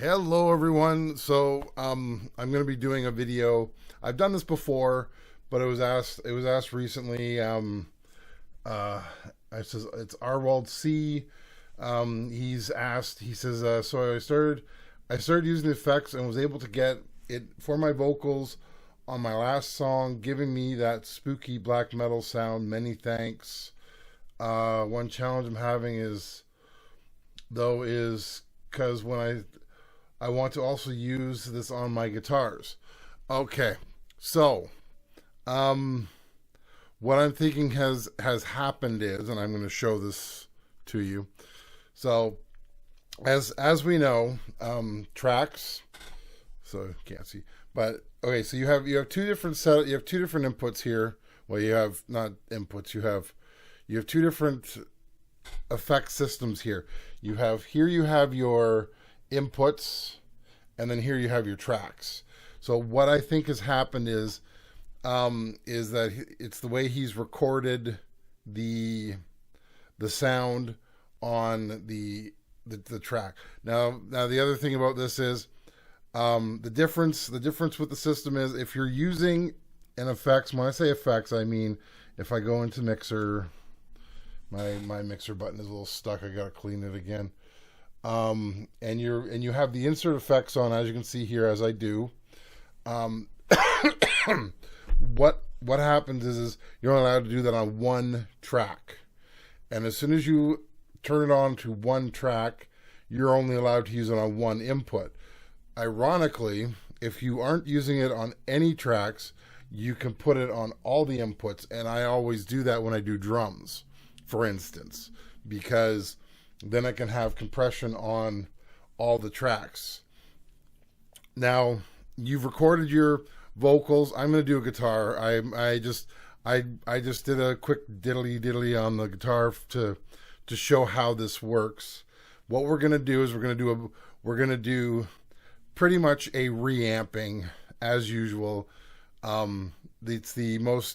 Hello everyone. So I'm going to be doing a video. I've done this before, but it was asked recently. I says it's Arwald C. He's asked. He says so I started using the effects and was able to get it for my vocals on my last song, giving me that spooky black metal sound. Many thanks. One challenge I'm having is because when I want to also use this on my guitars. Okay, so what I'm thinking has happened is, and I'm going to show this to you. So as we know, tracks. So you can't see, but okay. So you have two different inputs here. Well, you have not inputs. You have two different effect systems here. You have your inputs, and then here you have your tracks. So what I think has happened is that it's the way he's recorded the sound on the track. Now the other thing about this is the difference with the system is if you're using an effects. When I say effects, I mean if I go into mixer, my mixer button is a little stuck. I gotta clean it again. And you have the insert effects on, as you can see here, as I do. What happens is you're only allowed to do that on one track, and as soon as you turn it on to one track, you're only allowed to use it on one input. Ironically, if you aren't using it on any tracks, you can put it on all the inputs, and I always do that when I do drums, for instance, because then I can have compression on all the tracks. Now, you've recorded your vocals. I'm going to do a guitar. I just did a quick diddly on the guitar to show how this works. What we're going to do is we're going to do pretty much a reamping as usual. It's the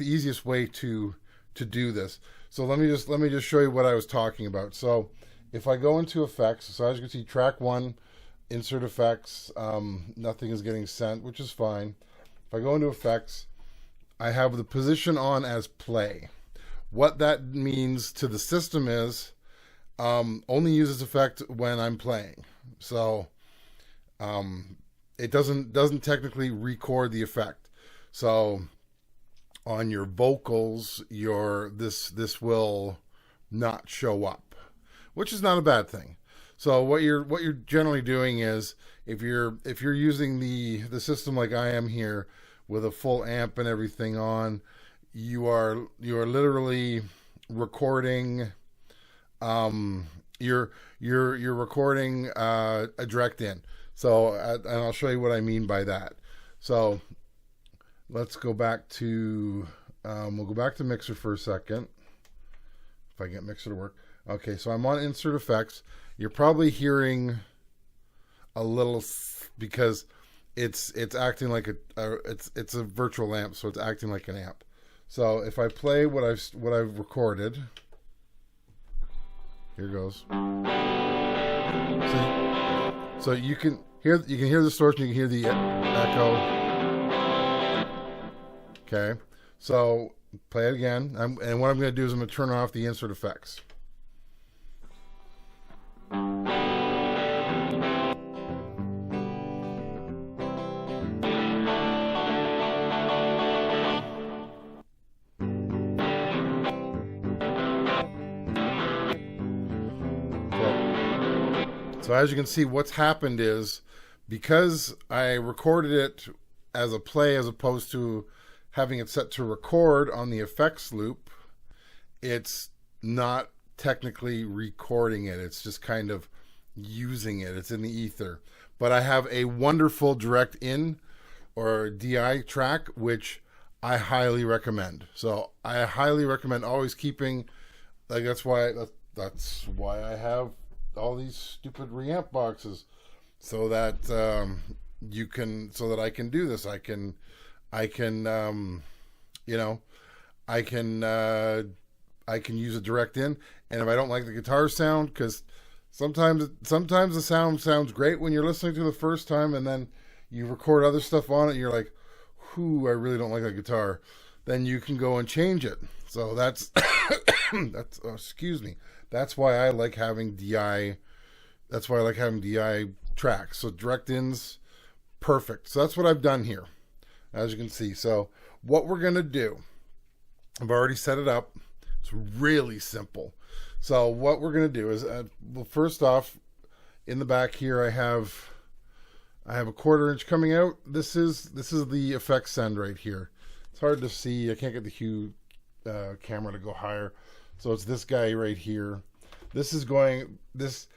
easiest way to do this. So let me just show you what I was talking about. So if I go into effects, so as you can see, track 1, insert effects, nothing is getting sent, which is fine. If I go into effects, I have the position on as play. What that means to the system is only uses effect when I'm playing. So it doesn't technically record the effect. So on your vocals, this will not show up, which is not a bad thing. So what you're generally doing is if you're using the system like I am here with a full amp and everything on, you are literally recording you're recording a direct in. So and I'll show you what I mean by that. So let's go back to, we'll go back to mixer for a second. If I get mixer to work. Okay, so I'm on insert effects. You're probably hearing a little because it's acting like it's a virtual amp, so it's acting like an amp. So if I play what I've recorded, here goes. So you can hear the distortion, you can hear the echo. Okay, so play it again, and what I'm going to do is I'm going to turn off the insert effects. So as you can see, what's happened is because I recorded it as a play as opposed to having it set to record on the effects loop, it's not technically recording it. It's just kind of using it. It's in the ether. But I have a wonderful direct in or DI track, which I highly recommend. So I highly recommend always keeping, like that's why I have all these stupid reamp boxes, so that I can do this. I can use a direct in, and if I don't like the guitar sound, because sometimes the sound sounds great when you're listening to the first time, and then you record other stuff on it, and you're like, whoo, I really don't like that guitar. Then you can go and change it. So that's excuse me. That's why I like having DI. That's why I like having DI tracks. So direct ins, perfect. So that's what I've done here, as you can see. So what we're gonna do, I've already set it up. It's really simple. So what we're gonna do is, well, first off, in the back here, I have a 1/4 inch coming out. This is the effects send right here. It's hard to see. I can't get the hue camera to go higher. So it's this guy right here. This is going, this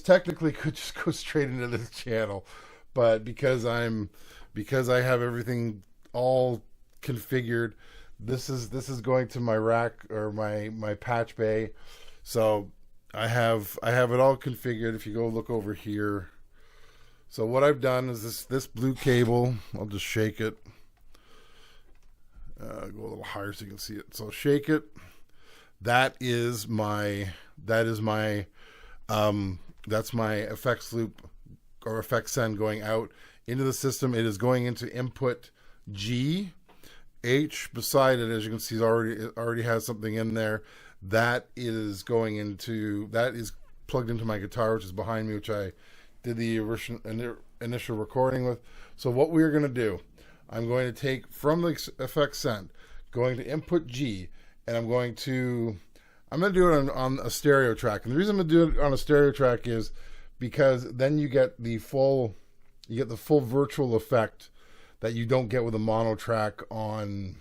technically could just go straight into this channel, but because I have everything all configured, this is going to my rack or my patch bay. So I have it all configured. If you go look over here, so what I've done is this blue cable, I'll just shake it. Go a little higher so you can see it. So shake it. That's my effects loop or effects send going out into the system. It is going into input G. H beside it, as you can see, it already has something in there. That is plugged into my guitar, which is behind me, which I did the initial recording with. So what we're going to do, I'm going to take from the effects send, going to input G, and I'm going to do it on a stereo track. And the reason I'm going to do it on a stereo track is because then you get the full virtual effect that you don't get with a mono track on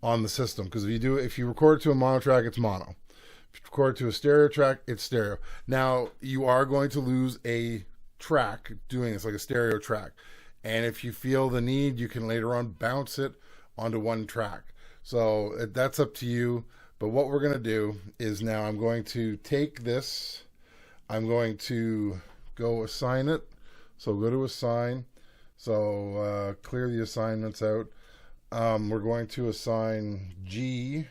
the system. Because if you record it to a mono track, it's mono. If you record it to a stereo track, it's stereo. Now you are going to lose a track doing this, like a stereo track. And if you feel the need, you can later on bounce it onto one track. So that's up to you. But what we're going to do is now I'm going to take this, I'm going to go assign it. So go to assign. So clear the assignments out. We're going to assign G,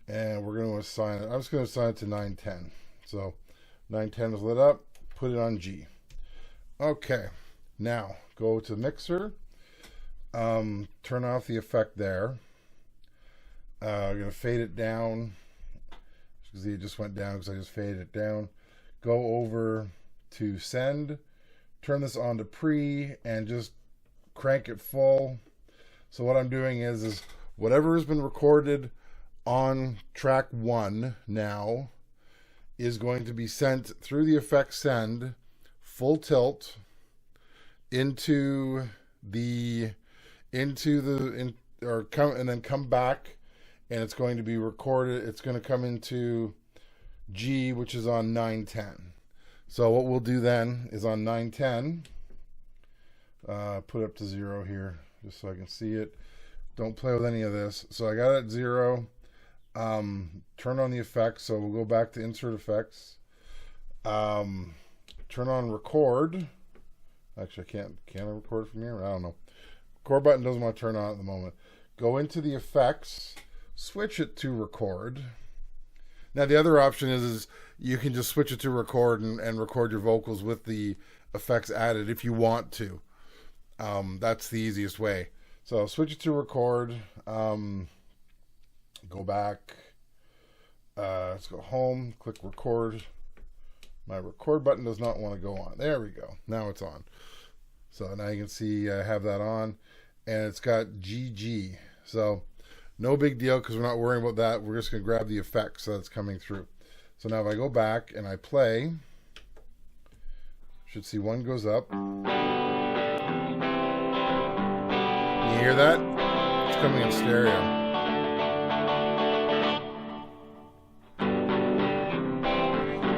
and we're going to assign it. I'm just going to assign it to 910. So 910 is lit up. Put it on G. Okay. Now go to mixer. Turn off the effect there. I'm going to fade it down. See, it just went down because I just faded it down. Go over to send. Turn this on to pre and just crank it full. So what I'm doing is whatever has been recorded on track 1 now is going to be sent through the effects send full tilt and then come back, and it's going to be recorded. It's going to come into G, which is on 910. So what we'll do then is on 910, put it up to 0 here, just so I can see it. Don't play with any of this. So I got it at 0. Turn on the effects. So we'll go back to insert effects. Turn on record. Actually, can I record from here? I don't know. Record button doesn't want to turn on at the moment. Go into the effects, switch it to record. Now the other option is you can just switch it to record and record your vocals with the effects added if you want to. That's the easiest way. So switch it to record. Go back. Let's go home. Click record. My record button does not want to go on. There we go. Now it's on. So now you can see I have that on, and it's got GG. So no big deal because we're not worrying about that. We're just going to grab the effects that's coming through. So now if I go back and I play, you should see one goes up. You hear that? It's coming in stereo.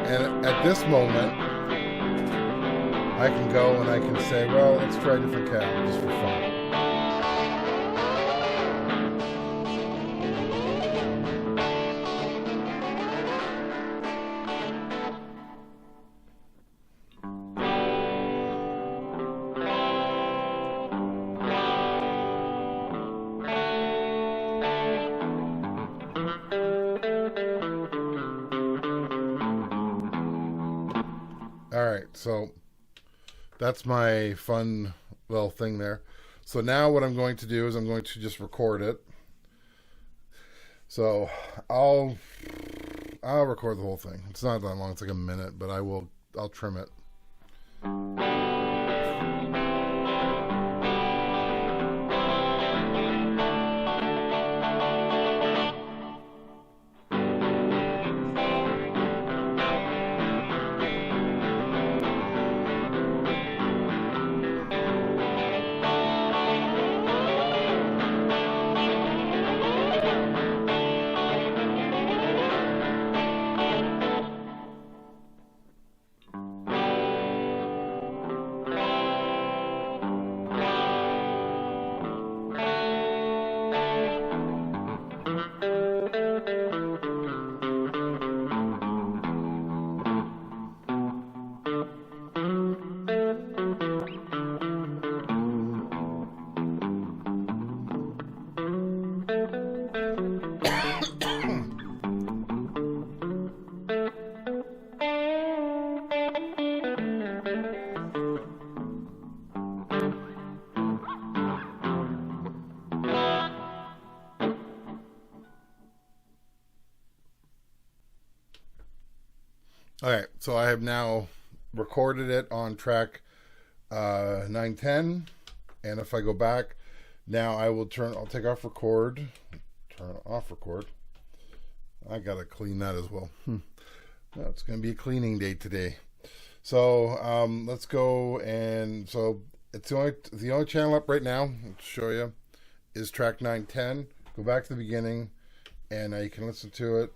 And at this moment, I can go and I can say, well, let's try a different cab just for fun. right, so that's my fun little thing there. So now what I'm going to do is I'm going to just record it. So I'll record the whole thing. It's not that long, it's like a minute, but I'll trim it. All right, so I have now recorded it on track 910, and if I go back now, I'll take off record, turn off record. I gotta clean that as well. Well, it's gonna be a cleaning day today. So let's go, and so it's the only channel up right now. I'll show you is track 910. Go back to the beginning, and you can listen to it.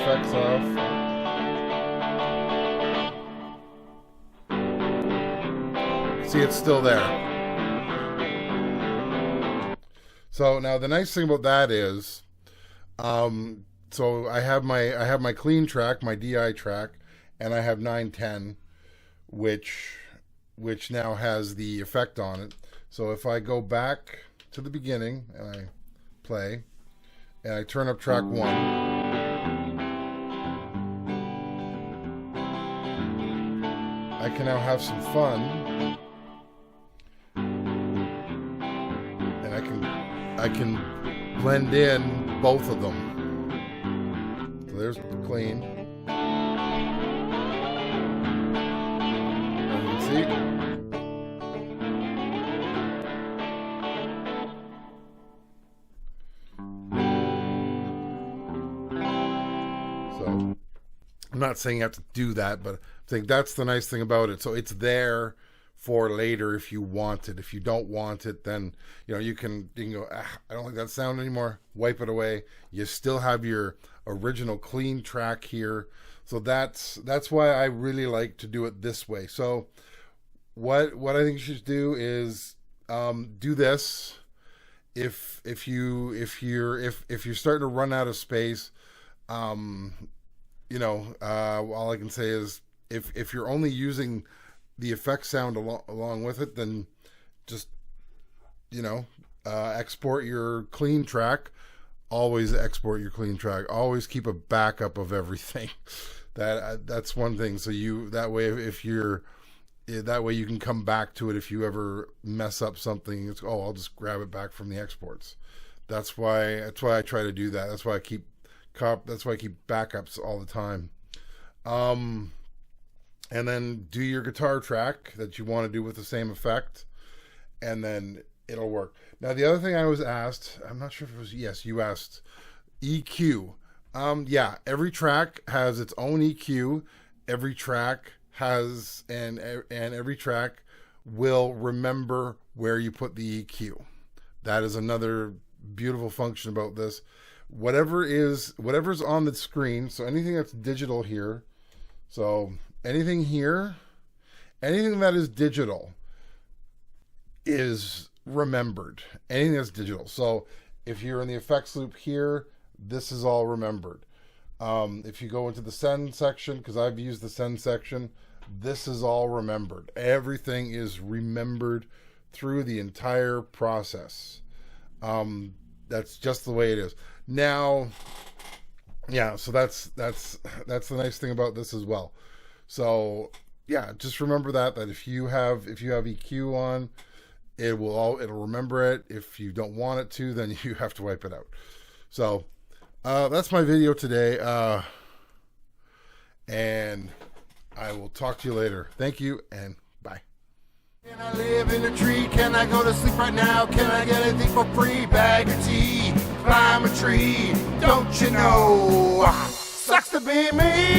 Effects off. See, it's still there. So now the nice thing about that is, so I have my clean track, my DI track, and I have 910, which now has the effect on it. So if I go back to the beginning and I play, and I turn up track 1. I can now have some fun, and I can blend in both of them. So there's the clean. As you can see. So I'm not saying you have to do that, but I think that's the nice thing about it. So it's there for later if you want it. If you don't want it, then you can go, I don't like that sound anymore. Wipe it away. You still have your original clean track here. So that's why I really like to do it this way. So what I think you should do is do this. If you're starting to run out of space, all I can say is if you're only using the effect sound along with it, then just export your clean track. Always export your clean track. Always keep a backup of everything. That's one thing. So that way you can come back to it if you ever mess up something. I'll just grab it back from the exports. That's why I try to do that. That's why I keep backups all the time. And then do your guitar track that you want to do with the same effect, and then it'll work. Now, the other thing I was asked, I'm not sure if it was, yes, you asked EQ. Yeah, every track has its own EQ. Every track has, and every track will remember where you put the EQ. That is another beautiful function about this. Whatever's on the screen, so anything that's digital here, so anything here, anything that is digital is remembered. Anything that's digital. So if you're in the effects loop here, this is all remembered. If you go into the send section, because I've used the send section, this is all remembered. Everything is remembered through the entire process. That's just the way it is. Now, yeah, so that's the nice thing about this as well. So yeah, just remember that if you have EQ on, it'll remember it. If you don't want it to, then you have to wipe it out. So that's my video today, and I will talk to you later. Thank you, and bye. Can I live in a tree? Can I go to sleep right now? Can I get anything for free? Bag of tea, climb a tree. Don't you know? Sucks to be me.